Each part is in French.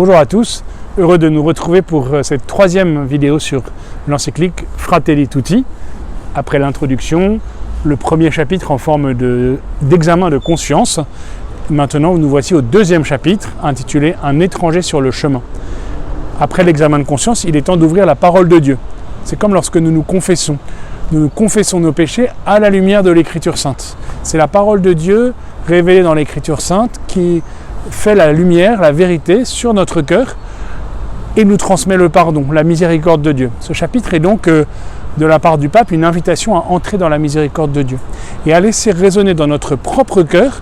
Bonjour à tous, heureux de nous retrouver pour cette troisième vidéo sur l'encyclique Fratelli Tutti. Après l'introduction, le premier chapitre en forme d'examen de conscience. Maintenant, nous voici au deuxième chapitre intitulé « Un étranger sur le chemin ». Après l'examen de conscience, il est temps d'ouvrir la parole de Dieu. C'est comme lorsque nous nous confessons. Nous nous confessons nos péchés à la lumière de l'Écriture sainte. C'est la parole de Dieu révélée dans l'Écriture sainte qui fait la lumière, la vérité sur notre cœur et nous transmet le pardon, la miséricorde de Dieu. Ce chapitre est donc de la part du pape une invitation à entrer dans la miséricorde de Dieu et à laisser résonner dans notre propre cœur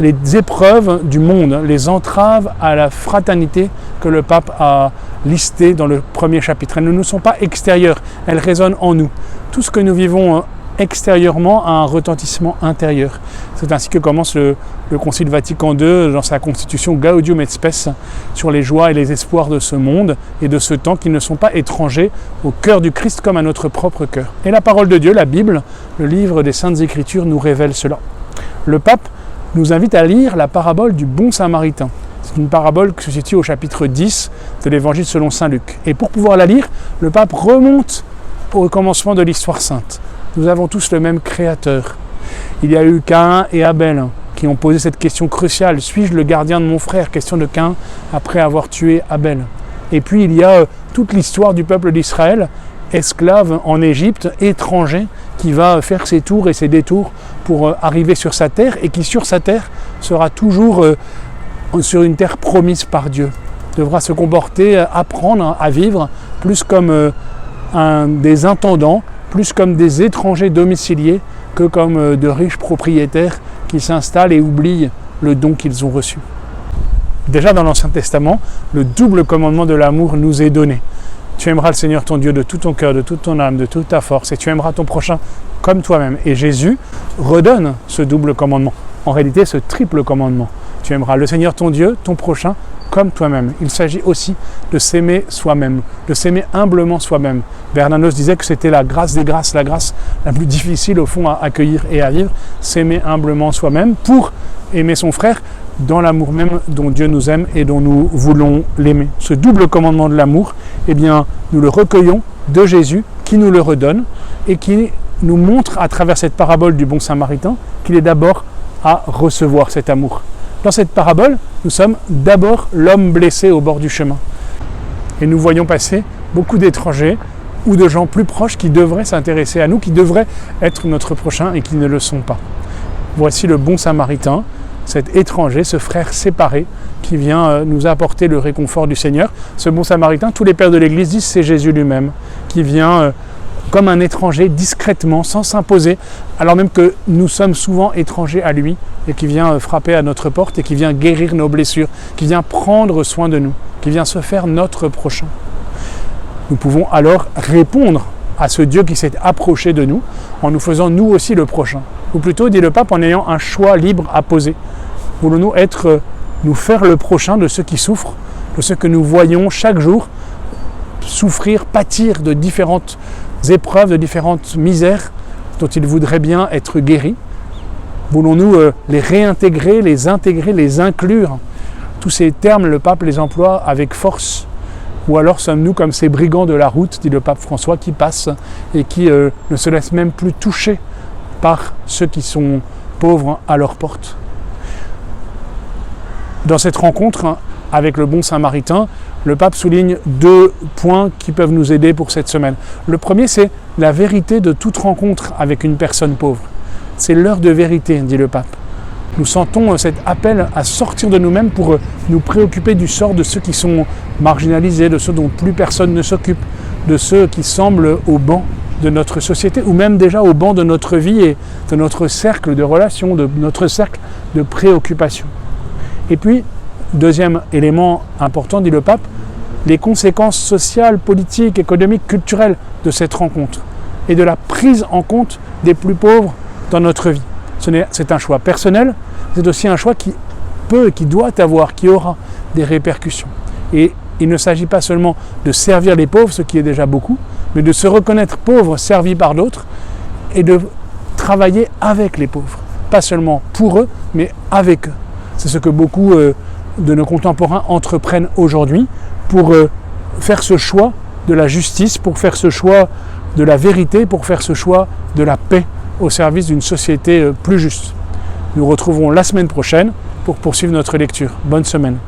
les épreuves du monde, les entraves à la fraternité que le pape a listées dans le premier chapitre. Elles ne nous sont pas extérieures, elles résonnent en nous. Tout ce que nous vivons extérieurement a un retentissement intérieur. C'est ainsi que commence le Concile Vatican II dans sa constitution Gaudium et Spes sur les joies et les espoirs de ce monde et de ce temps qui ne sont pas étrangers au cœur du Christ comme à notre propre cœur. Et la parole de Dieu, la Bible, le livre des Saintes Écritures nous révèle cela. Le pape nous invite à lire la parabole du bon samaritain. C'est une parabole qui se situe au chapitre 10 de l'Évangile selon saint Luc. Et pour pouvoir la lire, le pape remonte au commencement de l'histoire sainte. Nous avons tous le même créateur. Il y a eu Caïn et Abel qui ont posé cette question cruciale. Suis-je le gardien de mon frère ? Question de Caïn après avoir tué Abel. Et puis il y a toute l'histoire du peuple d'Israël, esclave en Égypte, étranger, qui va faire ses tours et ses détours pour arriver sur sa terre et qui sur sa terre sera toujours sur une terre promise par Dieu. Devra se comporter, apprendre à vivre plus comme des intendants, plus comme des étrangers domiciliés que comme de riches propriétaires qui s'installent et oublient le don qu'ils ont reçu. Déjà dans l'Ancien Testament, le double commandement de l'amour nous est donné. Tu aimeras le Seigneur ton Dieu de tout ton cœur, de toute ton âme, de toute ta force, et tu aimeras ton prochain comme toi-même. Et Jésus redonne ce double commandement, en réalité ce triple commandement. Tu aimeras le Seigneur ton Dieu, ton prochain comme toi-même. Il s'agit aussi de s'aimer soi-même, de s'aimer humblement soi-même. Bernanos disait que c'était la grâce des grâces, la grâce la plus difficile au fond à accueillir et à vivre, s'aimer humblement soi-même pour aimer son frère dans l'amour même dont Dieu nous aime et dont nous voulons l'aimer. Ce double commandement de l'amour, eh bien, nous le recueillons de Jésus qui nous le redonne et qui nous montre à travers cette parabole du bon samaritain qu'il est d'abord à recevoir cet amour. Dans cette parabole, nous sommes d'abord l'homme blessé au bord du chemin. Et nous voyons passer beaucoup d'étrangers ou de gens plus proches qui devraient s'intéresser à nous, qui devraient être notre prochain et qui ne le sont pas. Voici le bon samaritain, cet étranger, ce frère séparé qui vient nous apporter le réconfort du Seigneur. Ce bon samaritain, tous les pères de l'Église disent c'est Jésus lui-même qui vient comme un étranger discrètement, sans s'imposer, alors même que nous sommes souvent étrangers à lui et qui vient frapper à notre porte et qui vient guérir nos blessures, qui vient prendre soin de nous, qui vient se faire notre prochain. Nous pouvons alors répondre à ce Dieu qui s'est approché de nous en nous faisant nous aussi le prochain. Ou plutôt, dit le pape, en ayant un choix libre à poser. Voulons-nous nous faire le prochain de ceux qui souffrent, de ceux que nous voyons chaque jour souffrir, pâtir de différentes épreuves, de différentes misères dont ils voudraient bien être guéris. Voulons-nous les réintégrer, les intégrer, les inclure ? Tous ces termes, le pape les emploie avec force. Ou alors sommes-nous comme ces brigands de la route, dit le pape François, qui passent et qui ne se laissent même plus toucher par ceux qui sont pauvres à leur porte. Dans cette rencontre avec le bon samaritain, le pape souligne deux points qui peuvent nous aider pour cette semaine. Le premier, c'est la vérité de toute rencontre avec une personne pauvre. C'est l'heure de vérité, dit le pape. Nous sentons cet appel à sortir de nous-mêmes pour nous préoccuper du sort de ceux qui sont marginalisés, de ceux dont plus personne ne s'occupe, de ceux qui semblent au banc de notre société ou même déjà au banc de notre vie et de notre cercle de relations, de notre cercle de préoccupations. Et puis, deuxième élément important, dit le pape, les conséquences sociales, politiques, économiques, culturelles de cette rencontre et de la prise en compte des plus pauvres dans notre vie. C'est un choix personnel, c'est aussi un choix qui doit avoir, qui aura des répercussions. Et il ne s'agit pas seulement de servir les pauvres, ce qui est déjà beaucoup, mais de se reconnaître pauvre, servi par d'autres, et de travailler avec les pauvres. Pas seulement pour eux, mais avec eux. C'est ce que beaucoup de nos contemporains entreprennent aujourd'hui pour faire ce choix de la justice, pour faire ce choix de la vérité, pour faire ce choix de la paix au service d'une société plus juste. Nous retrouvons la semaine prochaine pour poursuivre notre lecture. Bonne semaine.